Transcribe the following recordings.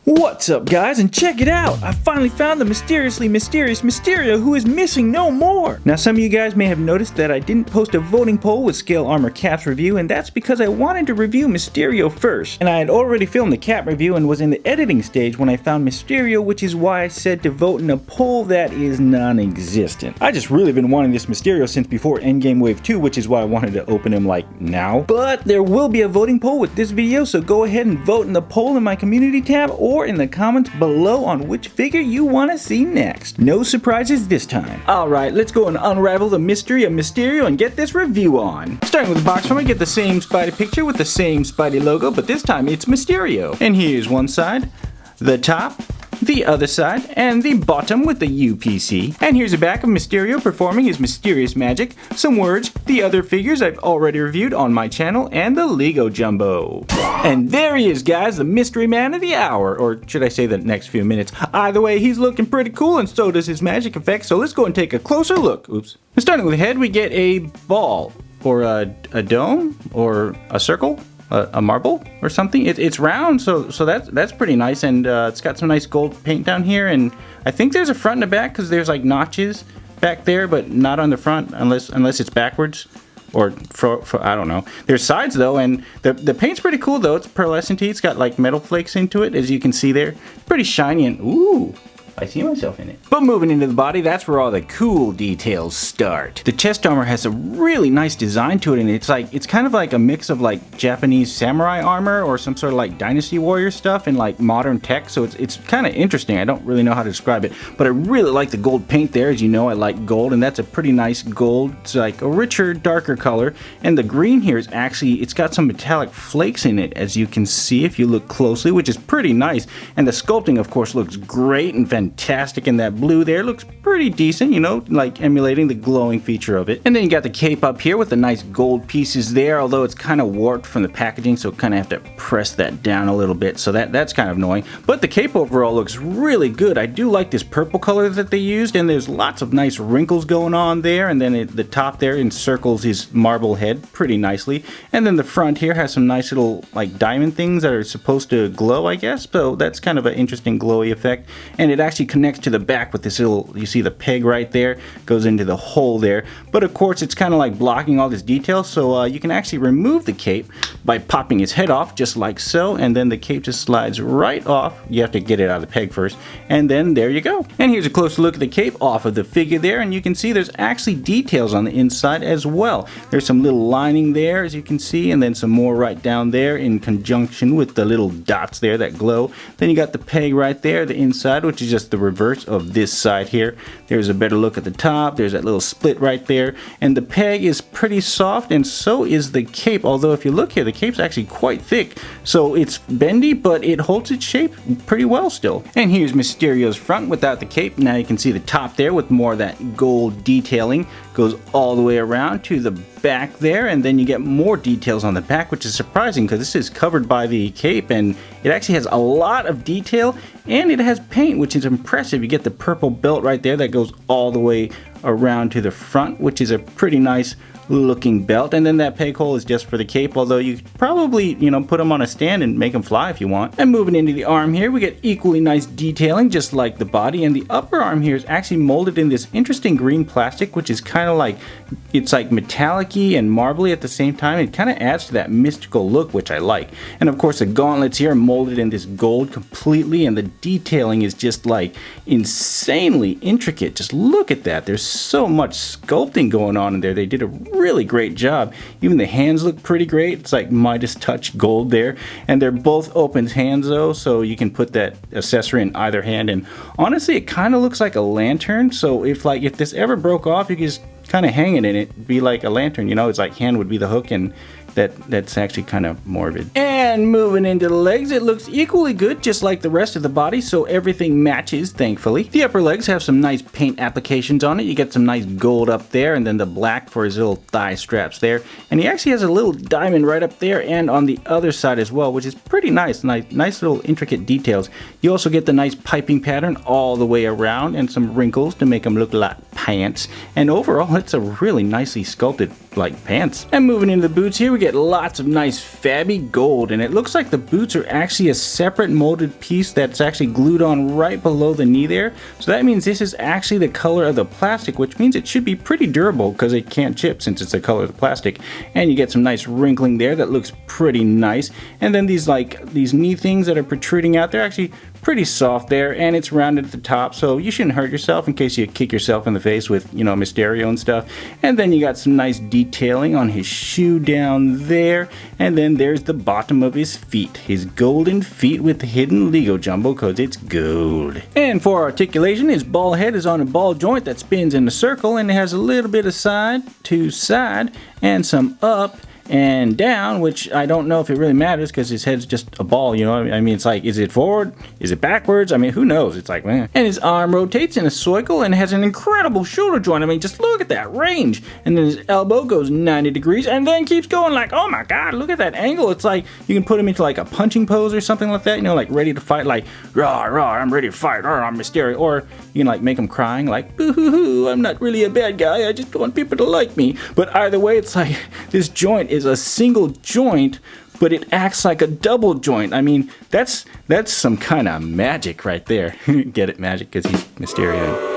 What's up, guys, and check it out! I finally found the Mysteriously Mysterious Mysterio who is missing no more! Now, some of you guys may have noticed that I didn't post a voting poll with Scale Armor Cap's review, and that's because I wanted to review Mysterio first. And I had already filmed the Cap review and was in the editing stage when I found Mysterio, which is why I said to vote in a poll that is non-existent. I just really been wanting this Mysterio since before Endgame Wave 2, which is why I wanted to open him like now. But there will be a voting poll with this video, so go ahead and vote in the poll in my community tab or in the comments below on which figure you want to see next. No surprises this time. Alright, let's go and unravel the mystery of Mysterio and get this review on. Starting with the box front, we get the same Spidey picture with the same Spidey logo, but this time it's Mysterio. And here's one side, the top, the other side, and the bottom with the UPC. And here's a back of Mysterio performing his mysterious magic, some words, the other figures I've already reviewed on my channel, and the Lego Jumbo. And there he is, guys, the mystery man of the hour, or should I say the next few minutes. Either way, he's looking pretty cool, and so does his magic effect, so let's go and take a closer look. Oops. Starting with the head, we get a ball, or a dome, or a circle. A marble or something. It's round, so that's pretty nice, and it's got some nice gold paint down here, and I think there's a front and a back because there's like notches back there, but not on the front unless it's backwards or for I don't know. There's sides though, and the paint's pretty cool though. It's pearlescent. It's got like metal flakes into it, as you can see there. Pretty shiny, and ooh, I see myself in it. But moving into the body, that's where all the cool details start. The chest armor has a really nice design to it, and it's kind of like a mix of like Japanese samurai armor or some sort of like Dynasty Warrior stuff and like modern tech, so it's kind of interesting. I don't really know how to describe it, but I really like the gold paint there. As you know, I like gold, and that's a pretty nice gold. It's like a richer, darker color, and the green here is actually, it's got some metallic flakes in it, as you can see if you look closely, which is pretty nice. And the sculpting, of course, looks great and fantastic, and that blue there looks pretty decent, you know, like emulating the glowing feature of it. And then you got the cape up here with the nice gold pieces there, although it's kind of warped from the packaging, so kind of have to press that down a little bit, so that's kind of annoying. But the cape overall looks really good. I do like this purple color that they used, and there's lots of nice wrinkles going on there, and then the top there encircles his marble head pretty nicely. And then the front here has some nice little like diamond things that are supposed to glow, I guess, so that's kind of an interesting glowy effect. And it actually connects to the back with this little, you see the peg right there, goes into the hole there. But of course it's kind of like blocking all this detail, so you can actually remove the cape by popping his head off just like so, and then the cape just slides right off. You have to get it out of the peg first, and then there you go. And here's a closer look at the cape off of the figure there, and you can see there's actually details on the inside as well. There's some little lining there, as you can see, and then some more right down there in conjunction with the little dots there that glow. Then you got the peg right there, the inside, which is just the reverse of this side here. There's a better look at the top. There's that little split right there, and the peg is pretty soft, and so is the cape, although if you look here, the cape's actually quite thick, so it's bendy, but it holds its shape pretty well still. And here's Mysterio's front without the cape. Now you can see the top there with more of that gold detailing, goes all the way around to the back there, and then you get more details on the back, which is surprising because this is covered by the cape, and it actually has a lot of detail, and it has paint, which is impressive. You get the purple belt right there that goes all the way around to the front, which is a pretty nice looking belt. And then that peg hole is just for the cape, although you could probably, you know, put them on a stand and make them fly if you want. And moving into the arm here, we get equally nice detailing just like the body, and the upper arm here is actually molded in this interesting green plastic, which is kind of like, it's like metallic-y and marbly at the same time. It kind of adds to that mystical look, which I like. And of course the gauntlets here are molded in this gold completely, and the detailing is just like insanely intricate. Just look at that. There's so much sculpting going on in there. They did a really great job. Even the hands look pretty great. It's like Midas touch gold there, and they're both open hands though, so you can put that accessory in either hand, and honestly it kind of looks like a lantern. So if this ever broke off, you could just kind of hang it in it, be like a lantern, you know. It's like hand would be the hook, and that's actually kind of morbid. And moving into the legs, it looks equally good just like the rest of the body, so everything matches, thankfully. The upper legs have some nice paint applications on it. You get some nice gold up there, and then the black for his little thigh straps there. And he actually has a little diamond right up there and on the other side as well, which is pretty nice. Nice little intricate details. You also get the nice piping pattern all the way around, and some wrinkles to make them look like pants. And overall, it's a really nicely sculpted like pants. And moving into the boots here, we get lots of nice fabby gold, and it looks like the boots are actually a separate molded piece that's actually glued on right below the knee there. So that means this is actually the color of the plastic, which means it should be pretty durable because it can't chip since it's the color of the plastic. And you get some nice wrinkling there that looks pretty nice. And then these knee things that are protruding out, they're actually pretty soft there, and it's rounded at the top, so you shouldn't hurt yourself in case you kick yourself in the face with, you know, Mysterio and stuff. And then you got some nice detailing on his shoe down there, and then there's the bottom of his feet, his golden feet with the hidden Lego jumbo because it's gold. And for articulation, his ball head is on a ball joint that spins in a circle, and it has a little bit of side to side and some up and down, which I don't know if it really matters because his head's just a ball, you know. I mean, it's like, is it forward? Is it backwards? I mean, who knows? It's like, man. And his arm rotates in a circle and has an incredible shoulder joint. I mean, just look at that range. And then his elbow goes 90 degrees and then keeps going like, oh my God, look at that angle. It's like you can put him into like a punching pose or something like that, you know, like ready to fight, like, rah, rah, I'm ready to fight, rah, I'm Mysterio. Or you can like make him crying, like, boo hoo hoo, I'm not really a bad guy, I just want people to like me. But either way, it's like this joint is a single joint, but it acts like a double joint. I mean, that's some kind of magic right there. Get it, magic, because he's Mysterio.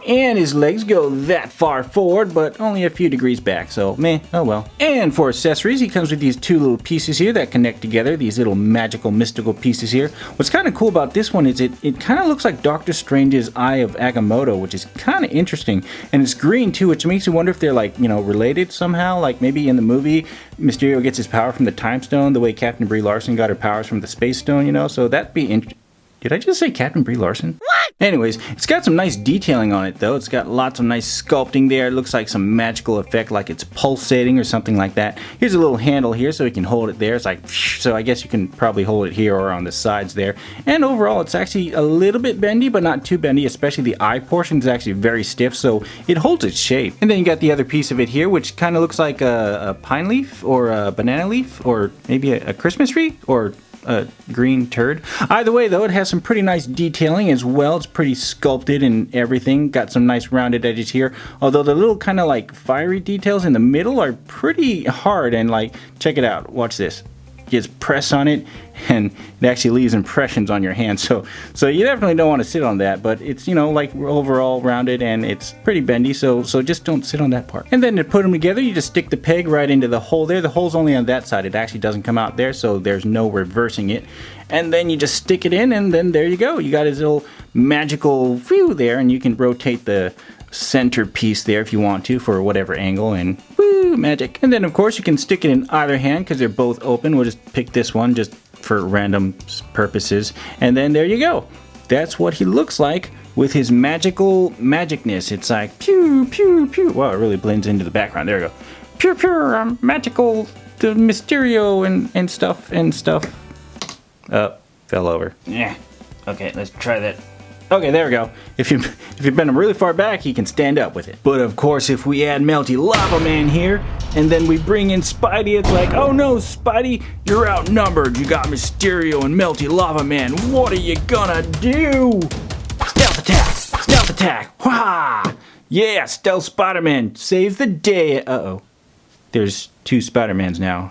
And his legs go that far forward, but only a few degrees back, so meh, oh well. And for accessories, he comes with these two little pieces here that connect together, these little magical, mystical pieces here. What's kind of cool about this one is it kind of looks like Doctor Strange's Eye of Agamotto, which is kind of interesting. And it's green too, which makes you wonder if they're like, you know, related somehow. Like maybe in the movie, Mysterio gets his power from the Time Stone, the way Captain Brie Larson got her powers from the Space Stone, you know, so that'd be interesting. Did I just say Captain Brie Larson? What? Anyways, it's got some nice detailing on it though. It's got lots of nice sculpting there. It looks like some magical effect, like it's pulsating or something like that. Here's a little handle here so you can hold it there. It's like, so I guess you can probably hold it here or on the sides there. And overall, it's actually a little bit bendy, but not too bendy, especially the eye portion is actually very stiff, so it holds its shape. And then you got the other piece of it here, which kind of looks like a pine leaf or a banana leaf or maybe a Christmas tree or a green turd. Either way though, it has some pretty nice detailing as well. It's pretty sculpted and everything. Got some nice rounded edges here. Although the little kind of like fiery details in the middle are pretty hard, and like, check it out. Watch this. Just press on it and it actually leaves impressions on your hand. So you definitely don't want to sit on that, but it's, you know, like overall rounded and it's pretty bendy, so just don't sit on that part. And then to put them together, you just stick the peg right into the hole there. The hole's only on that side. It actually doesn't come out there, so there's no reversing it. And then you just stick it in and then there you go. You got his little magical view there, and you can rotate the center piece there if you want to for whatever angle, and woo, magic. And then of course you can stick it in either hand because they're both open. We'll just pick this one just for random purposes, and then there you go. That's what he looks like with his magical magicness. It's like pew pew pew. Wow, it really blends into the background. There we go. Pew pew, magical Mysterio and stuff. Fell over. Yeah. Okay, let's try that. Okay, there we go. If you bend him really far back, he can stand up with it. But of course, if we add Melty Lava Man here, and then we bring in Spidey, it's like, oh no, Spidey, you're outnumbered. You got Mysterio and Melty Lava Man. What are you gonna do? Stealth attack! Stealth attack! Wah! Yeah, Stealth Spider-Man saves the day. Uh-oh. There's two Spider-Mans now.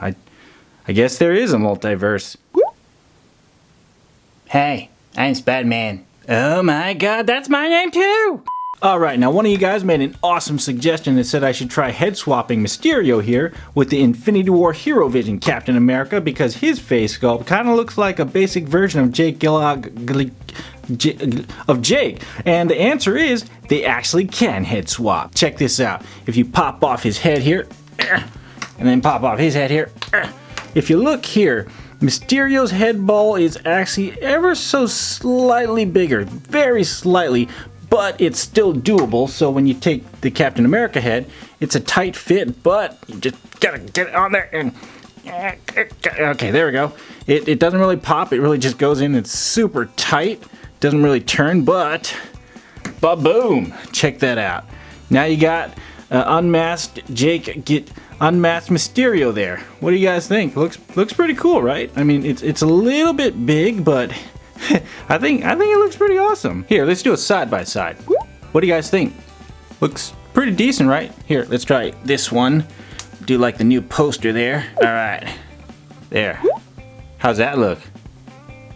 I guess there is a multiverse. Hey, I'm Spider-Man. Oh my God, that's my name too! Alright, now one of you guys made an awesome suggestion that said I should try head swapping Mysterio here with the Infinity War Hero Vision Captain America, because his face sculpt kind of looks like a basic version of Jake. And the answer is, they actually can head swap. Check this out. If you pop off his head here, and then pop off his head here, if you look here, Mysterio's head ball is actually ever so slightly bigger, very slightly, but it's still doable. So when you take the Captain America head, it's a tight fit, but you just gotta get it on there and okay, there we go. It doesn't really pop, it really just goes in. It's super tight, doesn't really turn, but boom, check that out. Now you got unmasked Jake get unmasked Mysterio there. What do you guys think? Looks pretty cool, right? I mean, it's a little bit big, but I think it looks pretty awesome. Here, let's do a side by side. What do you guys think? Looks pretty decent, right? Here, let's try this one. Do like the new poster there. All right, there. How's that look?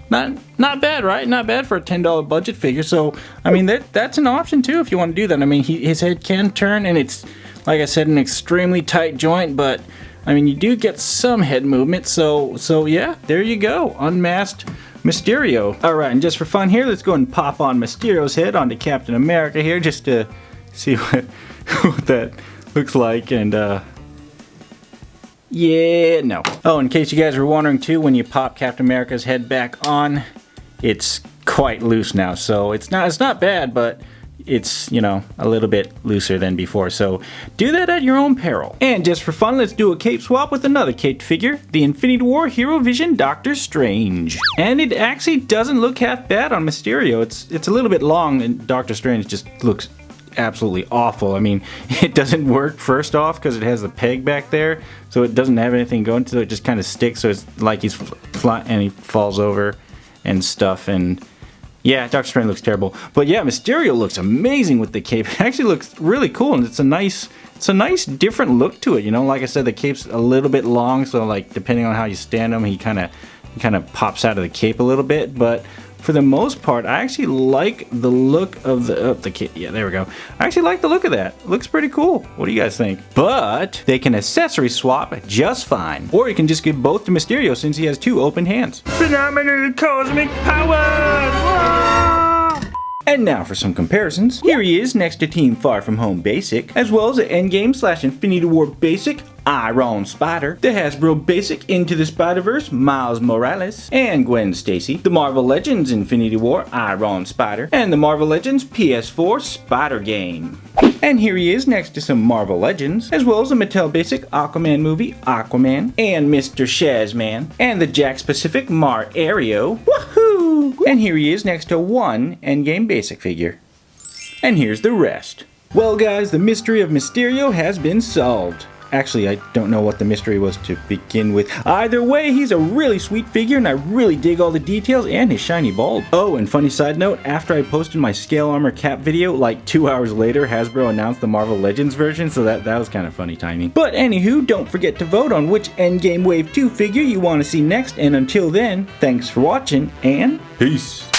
Not bad, right? Not bad for a $10 budget figure. So, I mean, that's an option too if you want to do that. I mean, his head can turn, and it's, like I said, an extremely tight joint, but I mean, you do get some head movement. So yeah, there you go. Unmasked Mysterio. Alright, and just for fun here, let's go and pop on Mysterio's head onto Captain America here just to see what that looks like. And yeah, no. Oh, in case you guys were wondering too, when you pop Captain America's head back on, it's quite loose now. So it's not bad, but it's, you know, a little bit looser than before. So do that at your own peril. And just for fun, let's do a cape swap with another caped figure, the Infinity War Hero Vision Doctor Strange. And it actually doesn't look half bad on Mysterio. It's a little bit long, and Doctor Strange just looks absolutely awful. I mean, it doesn't work first off because it has the peg back there, so it doesn't have anything going to it. It just kind of sticks, so it's like he's flying and he falls over and stuff. And yeah, Doctor Strange looks terrible. But yeah, Mysterio looks amazing with the cape. It actually looks really cool, and it's a nice different look to it. You know, like I said, the cape's a little bit long, so like depending on how you stand him, he kind of pops out of the cape a little bit. But for the most part, I actually like the look of the cape. Yeah, there we go. I actually like the look of that. Looks pretty cool. What do you guys think? But they can accessory swap just fine. Or you can just give both to Mysterio since he has two open hands. Phenomenal cosmic power! And now for some comparisons. Here he is next to Team Far From Home Basic, as well as the Endgame / Infinity War Basic Iron Spider, the Hasbro Basic Into the Spider-Verse Miles Morales, and Gwen Stacy, the Marvel Legends Infinity War Iron Spider, and the Marvel Legends PS4 Spider Game. And here he is next to some Marvel Legends, as well as the Mattel Basic Aquaman movie Aquaman, and Mr. Shazman, and the Jax Pacific Ario. Woohoo! And here he is next to one Endgame Basic figure. And here's the rest. Well guys, the mystery of Mysterio has been solved. Actually, I don't know what the mystery was to begin with. Either way, he's a really sweet figure, and I really dig all the details and his shiny bulb. Oh, and funny side note, after I posted my Scale Armor Cap video, like 2 hours later, Hasbro announced the Marvel Legends version, so that was kind of funny timing. But anywho, don't forget to vote on which Endgame Wave 2 figure you want to see next, and until then, thanks for watching, and peace!